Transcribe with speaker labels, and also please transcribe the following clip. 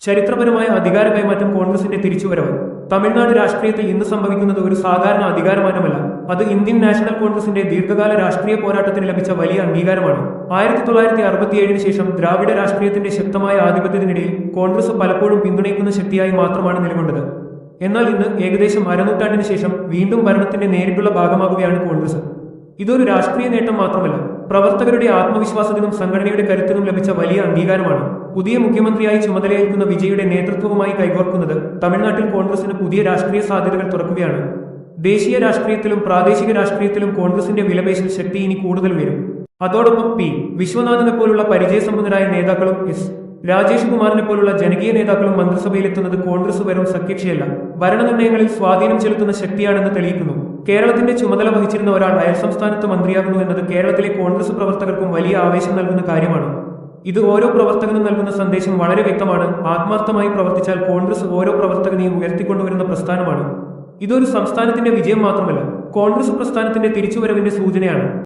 Speaker 1: ചരിത്രപരമായ അധികാര കൈമാറ്റം കോൺഗ്രസിന്റെ തിരിച്ചുവരവ്. തമിഴ്നാട് രാഷ്ട്രീയത്തിൽ ഇന്ന് സംഭവിക്കുന്നത് ഒരു സാധാരണ അധികാരമാറ്റമല്ല, അത് ഇന്ത്യൻ നാഷണൽ കോൺഗ്രസിന്റെ ദീർഘകാല രാഷ്ട്രീയ പോരാട്ടത്തിന് ലഭിച്ച വലിയ അംഗീകാരമാണ്. 1967 ശേഷം ദ്രാവിഡ രാഷ്ട്രീയത്തിന്റെ ശക്തമായ ആധിപത്യത്തിനിടയിൽ കോൺഗ്രസ് പലപ്പോഴും പിന്തുണയ്ക്കുന്ന ശക്തിയായി മാത്രമാണ് നിലകൊണ്ടത്. എന്നാൽ ഇന്ന് ഏകദേശം അരനൂറ്റാണ്ടിന് ശേഷം വീണ്ടും ഭരണത്തിന്റെ നേരിട്ടുള്ള ഭാഗമാകുകയാണ് കോൺഗ്രസ്. ഇതൊരു രാഷ്ട്രീയ നേട്ടം മാത്രമല്ല, പ്രവർത്തകരുടെ ആത്മവിശ്വാസത്തിനും സംഘടനയുടെ കരുത്തിനും ലഭിച്ച വലിയ അംഗീകാരമാണ്. പുതിയ മുഖ്യമന്ത്രിയായി ചുമതലയേൽക്കുന്ന വിജയുടെ നേതൃത്വവുമായി കൈകോർക്കുന്നത് തമിഴ്നാട്ടിൽ കോൺഗ്രസിന് പുതിയ രാഷ്ട്രീയ സാധ്യതകൾ തുറക്കുകയാണ്. ദേശീയ രാഷ്ട്രീയത്തിലും പ്രാദേശിക രാഷ്ട്രീയത്തിലും കോൺഗ്രസിന്റെ വിലപേശൽ ശക്തി ഇനി കൂടുതൽ ഉയരും. അതോടൊപ്പം പി വിശ്വനാഥനെ പോലുള്ള പരിചയസമ്പന്നരായ നേതാക്കളും എസ് രാജേഷ് കുമാറിനെ പോലുള്ള ജനകീയ നേതാക്കളും മന്ത്രിസഭയിലെത്തുന്നത് കോൺഗ്രസ് വെറും സഖ്യകക്ഷിയല്ല, ഭരണനിർണയങ്ങളിൽ സ്വാധീനം ചെലുത്തുന്ന ശക്തിയാണെന്ന് തെളിയിക്കുന്നു. കേരളത്തിന്റെ ചുമതല വഹിച്ചിരുന്ന ഒരാൾ അയൽ സംസ്ഥാനത്ത് മന്ത്രിയാകുന്നു എന്നത് കേരളത്തിലെ കോൺഗ്രസ് പ്രവർത്തകർക്കും വലിയ ആവേശം നൽകുന്ന കാര്യമാണ്. ഇത് ഓരോ പ്രവർത്തകനും നൽകുന്ന സന്ദേശം വളരെ വ്യക്തമാണ്. ആത്മാർത്ഥമായി പ്രവർത്തിച്ചാൽ കോൺഗ്രസ് ഓരോ പ്രവർത്തകനെയും ഉയർത്തിക്കൊണ്ടുവരുന്ന പ്രസ്ഥാനമാണ്. ഇതൊരു സംസ്ഥാനത്തിന്റെ വിജയം മാത്രമല്ല, കോൺഗ്രസ് പ്രസ്ഥാനത്തിന്റെ തിരിച്ചുവരവിന്റെ സൂചനയാണ്.